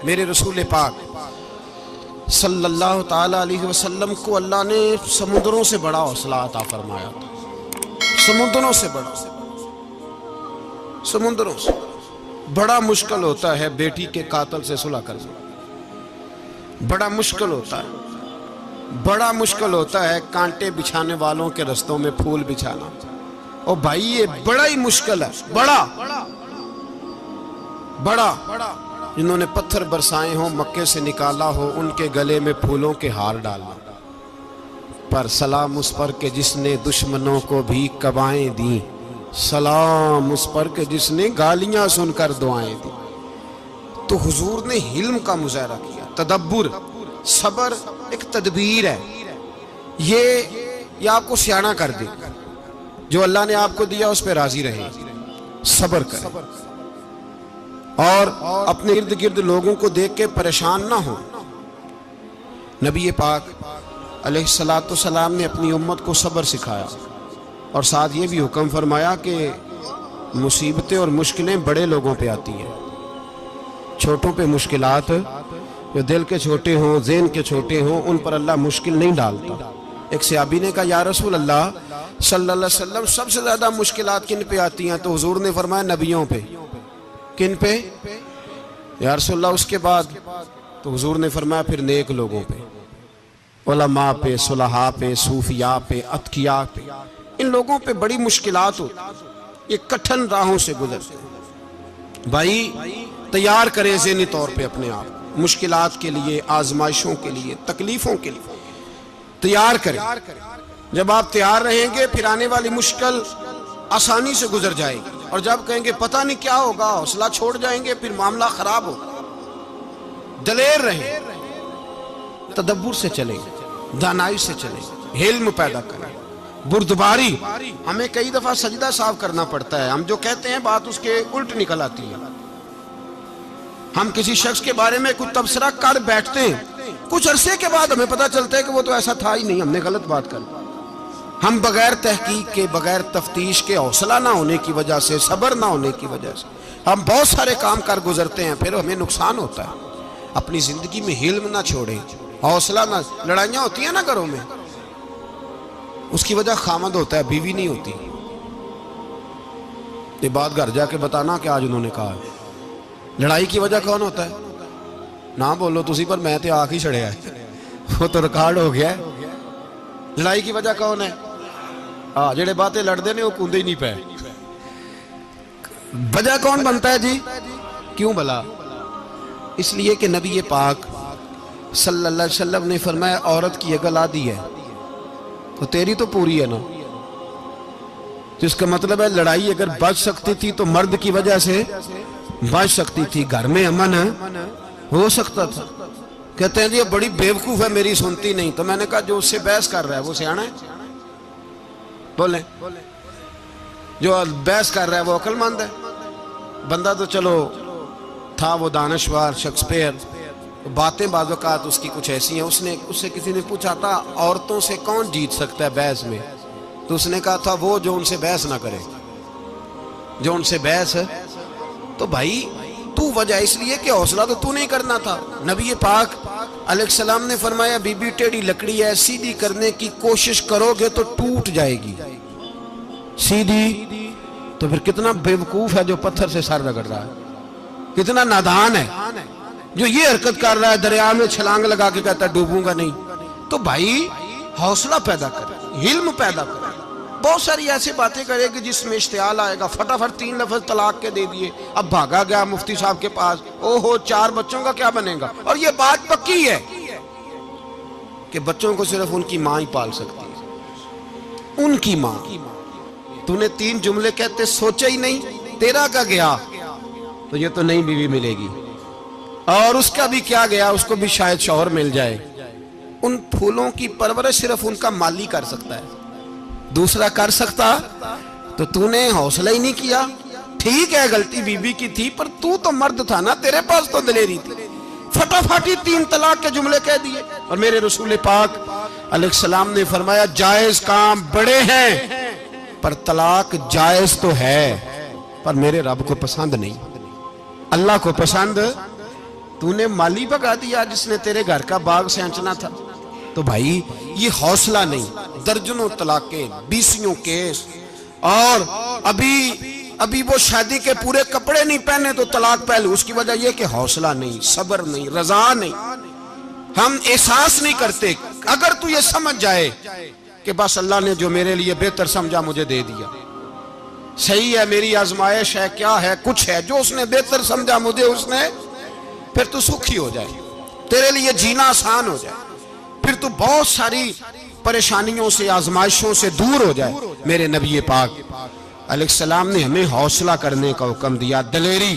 मेरे रसूल पाक सल्लल्लाहु ताला अलैहि वसल्लम को अल्लाह ने समुद्रों से बड़ा हौसला अता फरमाया था। समुद्रों से बड़ा, समुद्रों से बड़ा मुश्किल होता है बेटी के कातिल से सुलह करना, बड़ा मुश्किल होता है, बड़ा मुश्किल होता है कांटे बिछाने वालों के रस्तों में फूल बिछाना। ओ भाई ये बड़ा ही मुश्किल है, बड़ा बड़ा। जिन्होंने पत्थर बरसाए हो, मक्के से निकाला हो, उनके गले में फूलों के हार डालना। पर सलाम उस पर के जिसने दुश्मनों को भी कबाएं दी, सलाम उस पर के जिसने गालियां सुनकर दुआएं दी। तो हुजूर ने हिल्म का मुजाहरा किया, तदब्बुर, सबर एक तदबीर है। ये आपको सियाना कर दे, जो अल्लाह ने आपको दिया उस पर राजी रहे, सबर करें और अपने इर्द गिर्द लोगों को देख के परेशान ना हो। नबी पाक अलैहिस्सलातु सलाम ने अपनी उम्मत को सब्र सिखाया और साथ ये भी हुक्म फरमाया कि मुसीबतें और मुश्किलें बड़े लोगों पे आती हैं, छोटों पे मुश्किलात, जो दिल के छोटे हों, ज़हन के छोटे हों, उन पर अल्लाह मुश्किल नहीं डालता। एक सहाबी ने कहा, या रसूल अल्लाह सल्लल्लाहु अलैहि वसल्लम, सबसे ज़्यादा मुश्किलात किन पे आती हैं? तो हुजूर ने फरमाया नबियों पे। किन पे? या रसूल अल्लाह उसके बाद? तो हुजूर ने फरमाया फिर नेक लोगों पे, उलमा पे, सुलहा पे, सूफिया पे, अतकिया पे। इन लोगों पे बड़ी मुश्किलात होती, ये कठिन राहों से गुजरते। भाई तैयार करें ज़हनी तौर पे अपने आप मुश्किलात के लिए, आजमाइशों के लिए, तकलीफों के लिए तैयार करें। जब आप तैयार रहेंगे फिर आने वाली मुश्किल आसानी से गुजर जाएगी, और जब कहेंगे पता नहीं क्या होगा, हौसला छोड़ जाएंगे, फिर मामला खराब होगा। दलेर रहें, तदब्बुर से चलें, दानाई से चलें, हिल्म पैदा करें, बुर्दबारी। हमें कई दफा सजदा साफ करना पड़ता है, हम जो कहते हैं बात उसके उल्ट निकल आती है। हम किसी शख्स के बारे में कुछ तबसरा कर बैठते हैं, कुछ अरसे के बाद हमें पता चलता है कि वो तो ऐसा था ही नहीं, हमने गलत बात कर। हम बगैर तहकीक के, बगैर तफ्तीश के, हौसला ना होने की वजह से, सब्र ना होने की वजह से हम बहुत सारे काम कर गुजरते हैं, फिर हमें नुकसान होता है। अपनी जिंदगी में हिल्म ना छोड़ें, हौसला ना। लड़ाइयाँ होती हैं ना घरों में, उसकी वजह खामद होता है, बीवी नहीं होती। ये बात घर जाके बताना कि आज उन्होंने कहा है। लड़ाई की वजह कौन होता है? ना बोलो तुसी, पर मैं तो आख ही छड़िया है, वो तो रिकॉर्ड हो गया है। लड़ाई की वजह कौन है? हाँ, जेड़े बातें लड़ते ने वो कूदे ही नहीं पे। वजह कौन बनता है जी? क्यों भला? इसलिए कि नबी पाक सल्लल्लाहु अलैहि वसल्लम ने फरमाया, औरत की अकल आधी है तो तेरी तो पूरी है ना। तो इसका मतलब है लड़ाई अगर बच सकती थी तो मर्द की वजह से बच सकती थी, घर में अमन हो सकता था। कहते हैं जी ये बड़ी बेवकूफ है, मेरी सुनती नहीं। तो मैंने कहा जो उससे बहस कर रहा है वो सियाना है? बोले जो बहस कर रहा है वो अक्लमंद है? बंदा तो चलो था वो दानश्वर शेक्सपियर, बातें बाज़ औक़ात उसकी कुछ ऐसी हैं। उससे किसी ने पूछा था औरतों से कौन जीत सकता है बहस में, तो उसने कहा था वो जो उनसे बहस ना करे, जो उनसे बहस है। तो भाई तू वजह इसलिए कि हौसला तो तू नहीं करना था। नबी पाक अलैहिस्सलाम ने फरमाया, बीबी टेढ़ी लकड़ी है, सीधी करने की कोशिश करोगे तो टूट जाएगी। सीधी तो फिर कितना बेवकूफ है जो पत्थर से सर रगड़ रहा है, कितना नादान है जो ये हरकत कर रहा है, दरिया में छलांग लगा के कहता है डूबूंगा नहीं। तो भाई हौसला पैदा कर, हिल्म पैदा कर। बहुत सारी ऐसी बातें करेगी जिसमें इश्तियाल आएगा, फटाफट 3 लफ्ज तलाक के दे दिए, अब भागा गया मुफ्ती साहब के पास, ओहो 4 बच्चों का क्या बनेगा। और ये बात पक्की है कि बच्चों को सिर्फ उनकी माँ ही पाल सकती है, उनकी माँ। तूने 3 जुमले कहते सोचा ही नहीं, तेरा का गया तो ये तो नई बीवी मिलेगी, और उसका भी क्या गया, उसको भी शायद शौहर मिल जाए। उन फूलों की परवरिश सिर्फ उनका माली कर सकता है, दूसरा कर सकता। तो तूने हौसला ही नहीं किया। ठीक है गलती बीबी की थी, पर तू तो मर्द था ना, तेरे पास तो दलेरी थी। फटाफट ही 3 तलाक के जुमले कह दिए। और मेरे रसूल पाक अलैहिस्सलाम ने फरमाया, जायज काम बड़े हैं पर तलाक जायज तो है, पर मेरे रब को पसंद नहीं, अल्लाह को पसंद तूने माली भगा दिया जिसने तेरे घर का बाग सेंचना था। तो भाई ये हौसला नहीं, दर्जनों तलाकें, 20 केस, और अभी वो शादी के पूरे कपड़े नहीं पहने तो तलाक पहले। उसकी वजह यह कि हौसला नहीं, सब्र नहीं, रजा नहीं, हम एहसास नहीं करते। अगर तू ये समझ जाए कि बस अल्लाह ने जो मेरे लिए बेहतर समझा मुझे दे दिया, सही है, मेरी आजमाइश है, क्या है, कुछ है, जो उसने बेहतर समझा मुझे उसने, फिर तू सुखी हो जाए, तेरे लिए जीना आसान हो जाए, फिर तू बहुत सारी परेशानियों से, आजमाइशों से दूर हो जाए। मेरे नबी पाक अलैहिस्सलाम ने हमें हौसला करने का हुक्म दिया, दलेरी।